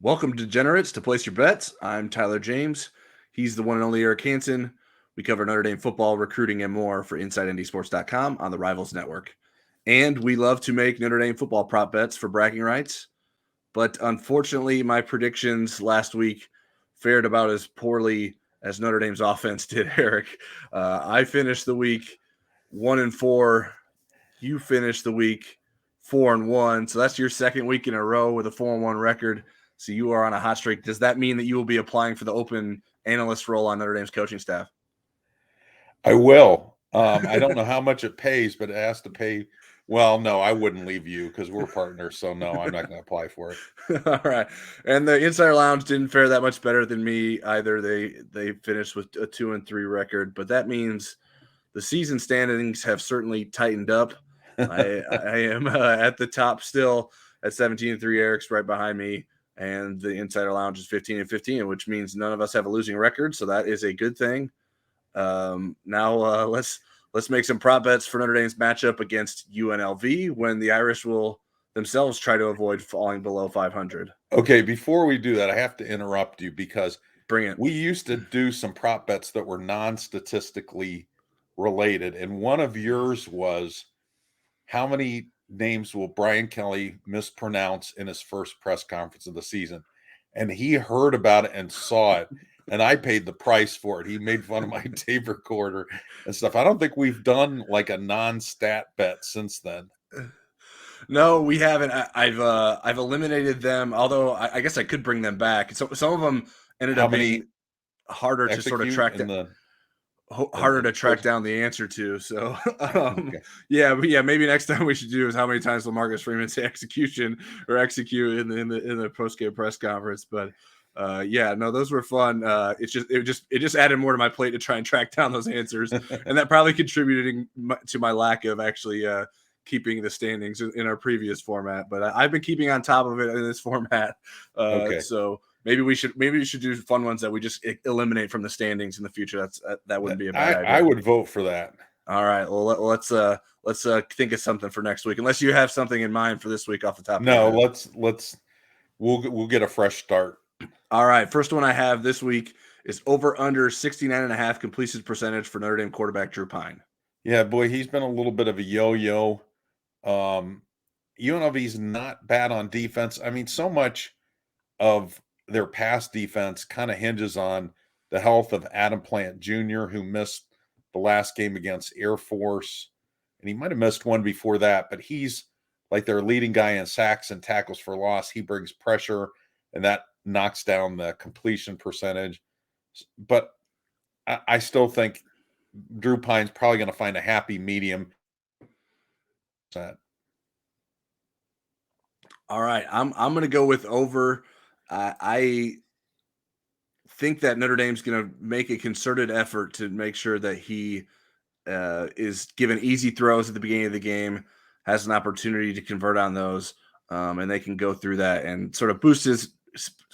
Welcome, degenerates, to Place Your Bets. I'm Tyler James. He's the one and only Eric Hansen. We cover Notre Dame football, recruiting, and more for InsideNDSports.com on the Rivals Network. And we love to make Notre Dame football prop bets for bragging rights. But unfortunately, my predictions last week fared about as poorly as Notre Dame's offense did, Eric. I finished the week 1-4. You finished the week 4-1. So that's your second week in a row with a 4-1 record. So you are on a hot streak. Does that mean that you will be applying for the open analyst role on Notre Dame's coaching staff? I will. I don't know how much it pays, but it has to pay. Well, no, I wouldn't leave you because we're partners. So no, I'm not going to apply for it. All right. And the Insider Lounge didn't fare that much better than me either. They finished with a 2-3 record, but that means the season standings have certainly tightened up. I am at the top still at 17-3. Eric's right behind me, and the Insider Lounge is 15-15, which means none of us have a losing record. So that is a good thing. Now let's make some prop bets for Notre Dame's matchup against UNLV when the Irish will themselves try to avoid falling below 500. Okay, before we do that, I have to interrupt you because Bring it. We used to do some prop bets that were non-statistically related, and one of yours was how many names will Brian Kelly mispronounce in his first press conference of the season? And he heard about it and saw it, and I paid the price for it. He made fun of my tape recorder and stuff. I don't think we've done like a non-stat bet since then. No, we haven't. I've eliminated them. Although I guess I could bring them back. So some of them ended up being harder to sort of track down. Harder to track down the answer to. So, Okay. yeah, maybe next time we should do is how many times will Marcus Freeman say execution or execute in the post game press conference. But yeah, no, those were fun. It just added more to my plate to try and track down those answers, and that probably contributed to my lack of actually keeping the standings in our previous format. But I've been keeping on top of it in this format. Okay. So. Maybe we should do fun ones that we just eliminate from the standings in the future. That wouldn't be a bad idea. I would vote for that. All right. Well, let's think of something for next week. Unless you have something in mind for this week off the top. No, we'll get a fresh start. All right. First one I have this week is over under 69.5 completion percentage for Notre Dame quarterback Drew Pyne. Yeah, boy, he's been a little bit of a yo-yo. UNLV's not bad on defense. I mean, so much of their pass defense kind of hinges on the health of Adam Plant Jr., who missed the last game against Air Force, and he might have missed one before that, but he's like their leading guy in sacks and tackles for loss. He brings pressure, and that knocks down the completion percentage. But I still think Drew Pyne's probably going to find a happy medium. All right, I'm going to go with over. I think that Notre Dame's going to make a concerted effort to make sure that he is given easy throws at the beginning of the game, has an opportunity to convert on those, and they can go through that and sort of boost his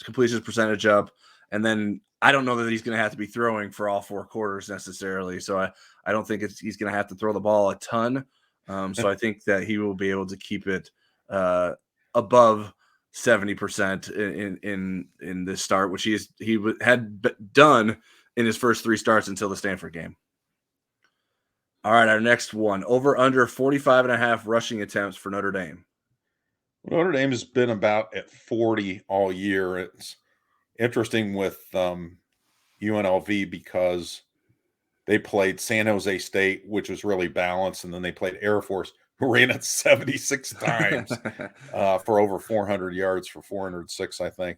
completion percentage up. And then I don't know that he's going to have to be throwing for all four quarters necessarily. So I don't think he's going to have to throw the ball a ton. So I think that he will be able to keep it above 70% in this start, which he had done in his first three starts until the Stanford game. All right, our next one, over under 45.5 rushing attempts for Notre Dame. Notre Dame has been about at 40 all year. It's interesting with UNLV because they played San Jose State, which was really balanced, and then they played Air Force, who ran it 76 times for over 400 yards for 406, I think.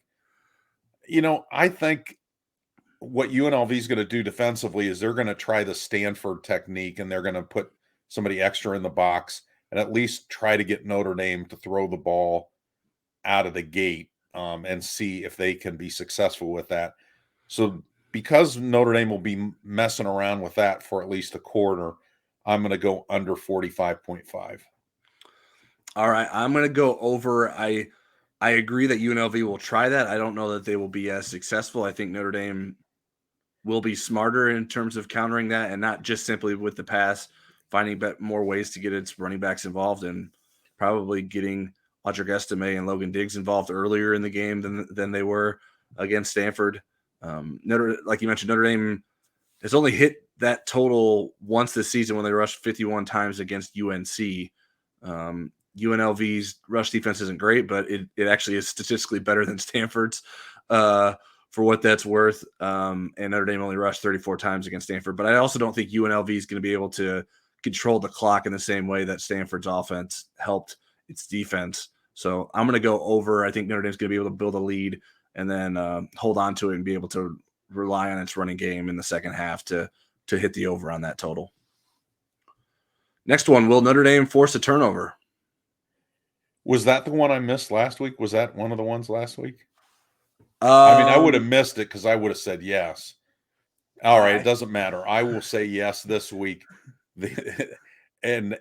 I think what UNLV is going to do defensively is they're going to try the Stanford technique, and they're going to put somebody extra in the box and at least try to get Notre Dame to throw the ball out of the gate and see if they can be successful with that. So because Notre Dame will be messing around with that for at least a quarter, I'm going to go under 45.5. All right, I'm going to go over. I agree that UNLV will try that. I don't know that they will be as successful. I think Notre Dame will be smarter in terms of countering that and not just simply with the pass, finding more ways to get its running backs involved and probably getting Audric Estime and Logan Diggs involved earlier in the game than they were against Stanford. Like you mentioned, Notre Dame has only hit that total once this season when they rushed 51 times against UNC. UNLV's rush defense isn't great, but it actually is statistically better than Stanford's for what that's worth. And Notre Dame only rushed 34 times against Stanford. But I also don't think UNLV is going to be able to control the clock in the same way that Stanford's offense helped its defense. So I'm going to go over. I think Notre Dame's going to be able to build a lead and then hold on to it and be able to rely on its running game in the second half to hit the over on that total. Next one, will Notre Dame force a turnover? Was that the one I missed last week? Was that one of the ones last week? I mean, I would have missed it because I would have said yes. All right, it doesn't matter. I will say yes this week. And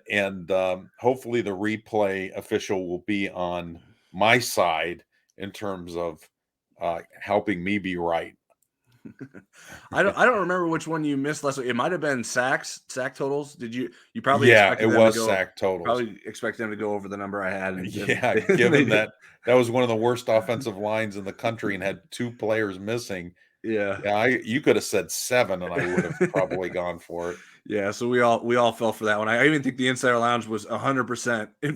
hopefully the replay official will be on my side in terms of helping me be right. I don't remember which one you missed last week. It might have been sack totals. Did you probably expected them to go, sack totals. Probably expect them to go over the number I had. Given that was one of the worst offensive lines in the country and had 2 players missing. Yeah, you could have said 7 and I would have probably gone for it. Yeah, so we all fell for that one. I even think the Insider Lounge was 100% in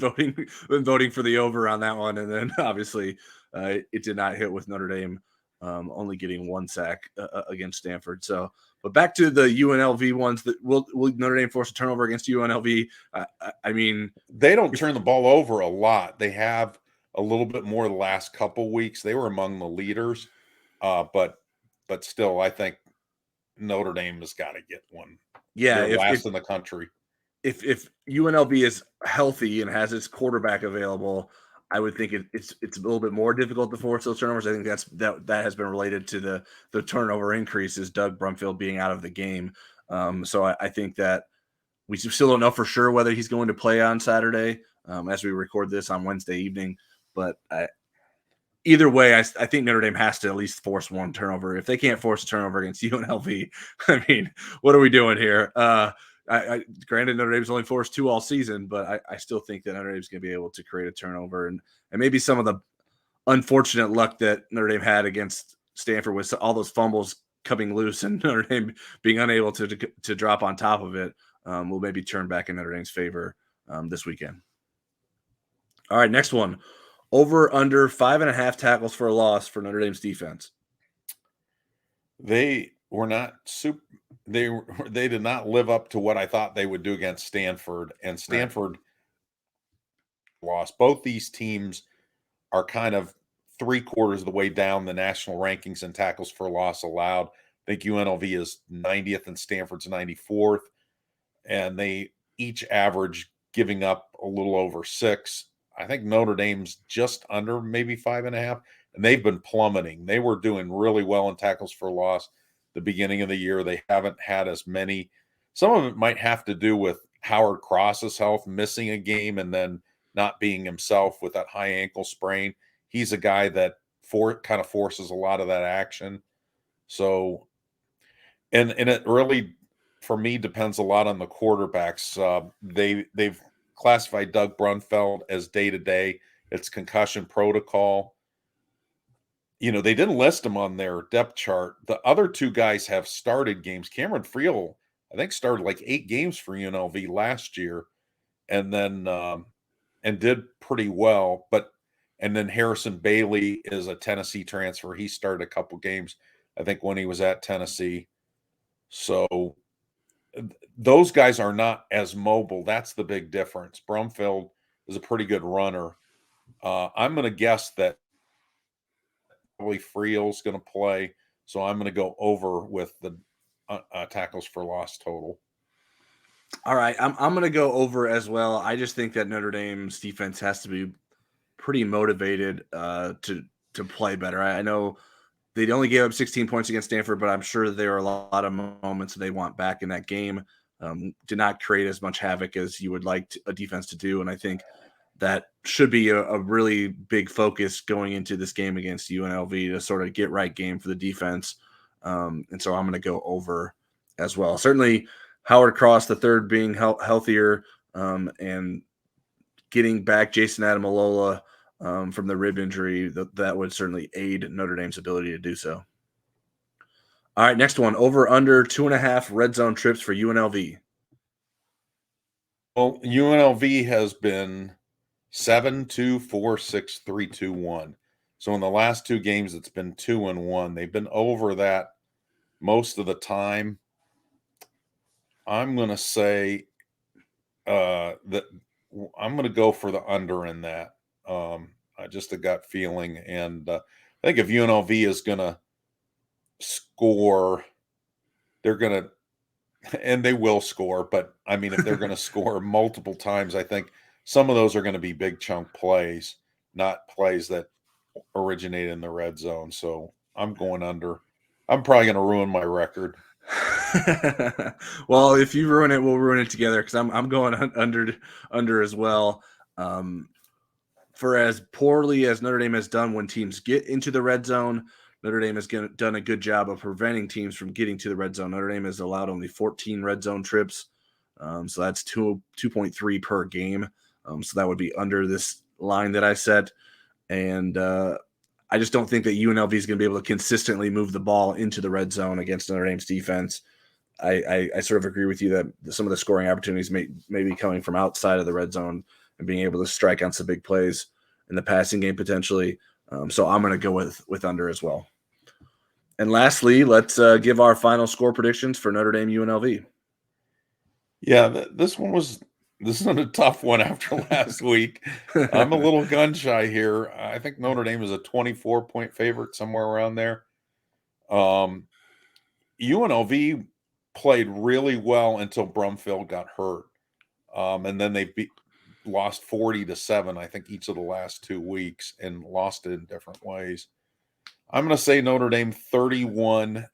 voting for the over on that one, and then obviously it did not hit with Notre Dame only getting 1 sack against Stanford. So, but back to the UNLV ones. That will Notre Dame force a turnover against UNLV? I mean, they don't turn the ball over a lot. They have a little bit more the last couple weeks. They were among the leaders, but still, I think Notre Dame has got to get one. Yeah, they're last in the country. If UNLV is healthy and has its quarterback available, I would think it's a little bit more difficult to force those turnovers. I think that has been related to the turnover increases, Doug Brumfield being out of the game. So I think that we still don't know for sure whether he's going to play on Saturday as we record this on Wednesday evening. But either way, I think Notre Dame has to at least force 1 turnover. If they can't force a turnover against UNLV, I mean, what are we doing here? Granted, Notre Dame's only forced 2 all season, but I still think that Notre Dame's going to be able to create a turnover. And maybe some of the unfortunate luck that Notre Dame had against Stanford with all those fumbles coming loose and Notre Dame being unable to drop on top of it will maybe turn back in Notre Dame's favor this weekend. All right, next one. Over under 5.5 tackles for a loss for Notre Dame's defense. They were not super. They did not live up to what I thought they would do against Stanford, and Stanford lost. Both these teams are kind of 3/4 of the way down the national rankings in tackles for loss allowed. I think UNLV is 90th and Stanford's 94th, and they each average giving up a little over 6. I think Notre Dame's just under maybe 5.5, and they've been plummeting. They were doing really well in tackles for loss the beginning of the year. They haven't had as many. Some of it might have to do with Howard Cross's health, missing a game and then not being himself with that high ankle sprain. He's a guy that kind of forces a lot of that action. So, and it really, for me, depends a lot on the quarterbacks. They've classified Doug Brumfield as day-to-day. It's concussion protocol. They didn't list him on their depth chart. The other 2 guys have started games. Cameron Friel, I think, started like 8 games for UNLV last year, and then and did pretty well. And then Harrison Bailey is a Tennessee transfer. He started a couple games, I think, when he was at Tennessee. So those guys are not as mobile. That's the big difference. Brumfield is a pretty good runner. I'm going to guess that probably Friel's going to play, so I'm going to go over with the tackles for loss total. All right, I'm going to go over as well. I just think that Notre Dame's defense has to be pretty motivated to play better. I know they only gave up 16 points against Stanford, but I'm sure there are a lot of moments they want back in that game. Did not create as much havoc as you would like a defense to do, and I think that should be a really big focus going into this game against UNLV to sort of get right game for the defense. And so I'm going to go over as well. Certainly Howard Cross, the third, being healthier and getting back Jason Adamalola from the rib injury. That would certainly aid Notre Dame's ability to do so. All right, next one. Over under 2.5 red zone trips for UNLV. Well, UNLV has been 7-2, 4-6, 3-2, 1. So in the last two games, it's been 2-1. They've been over that most of the time. I'm going to say that I'm going to go for the under in that. Just a gut feeling. And I think if UNLV is going to score, they're going to, and they will score, but I mean, if they're going to score multiple times, I think some of those are going to be big chunk plays, not plays that originate in the red zone. So I'm going under. I'm probably going to ruin my record. Well, if you ruin it, we'll ruin it together because I'm going under as well. For as poorly as Notre Dame has done when teams get into the red zone, Notre Dame has done a good job of preventing teams from getting to the red zone. Notre Dame has allowed only 14 red zone trips, so that's 2.3 per game. So that would be under this line that I set, and I just don't think that UNLV is going to be able to consistently move the ball into the red zone against Notre Dame's defense. I sort of agree with you that some of the scoring opportunities may be coming from outside of the red zone and being able to strike on some big plays in the passing game potentially. So I'm going to go with under as well. And lastly, let's give our final score predictions for Notre Dame UNLV. Yeah, this is a tough one after last week. I'm a little gun shy here. I think Notre Dame is a 24-point favorite, somewhere around there. UNLV played really well until Brumfield got hurt. And then they lost 40-7, I think, each of the last 2 weeks, and lost it in different ways. I'm going to say Notre Dame 31,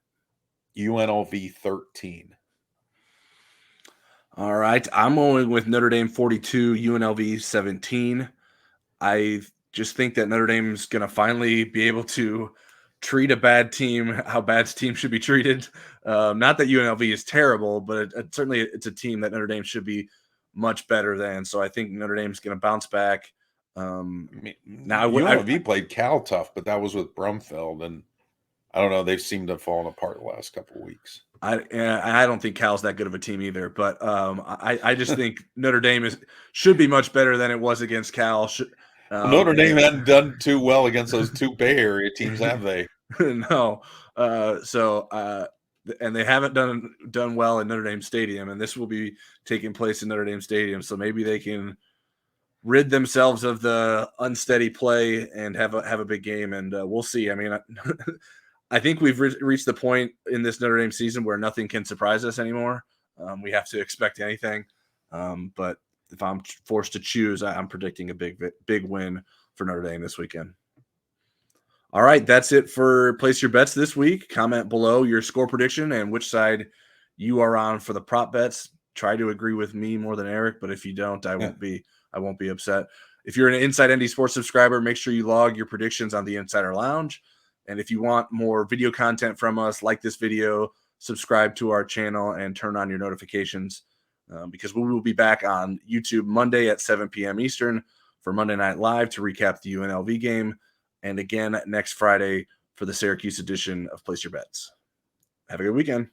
UNLV 13. All right. I'm going with Notre Dame 42, UNLV 17. I just think that Notre Dame's going to finally be able to treat a bad team how bad teams should be treated. Not that UNLV is terrible, but certainly it's a team that Notre Dame should be much better than. So I think Notre Dame's going to bounce back. Now UNLV played Cal tough, but that was with Brumfield, and I don't know. They've seemed to have fallen apart the last couple of weeks. I don't think Cal's that good of a team either, but I just think Notre Dame should be much better than it was against Cal. Notre Dame hadn't done too well against those two Bay Area teams, have they? No. And they haven't done well in Notre Dame Stadium, and this will be taking place in Notre Dame Stadium. So maybe they can rid themselves of the unsteady play and have a big game, and we'll see. I mean, I think we've reached the point in this Notre Dame season where nothing can surprise us anymore. We have to expect anything, but if I'm forced to choose, I'm predicting a big win for Notre Dame this weekend. All right, that's it for Place Your Bets this week. Comment below your score prediction and which side you are on for the prop bets. Try to agree with me more than Eric, but if you don't, I won't be upset. If you're an Inside ND Sports subscriber, make sure you log your predictions on the Insider Lounge. And if you want more video content from us, like this video, subscribe to our channel, and turn on your notifications because we will be back on YouTube Monday at 7 p.m. Eastern for Monday Night Live to recap the UNLV game, and again next Friday for the Syracuse edition of Place Your Bets. Have a good weekend.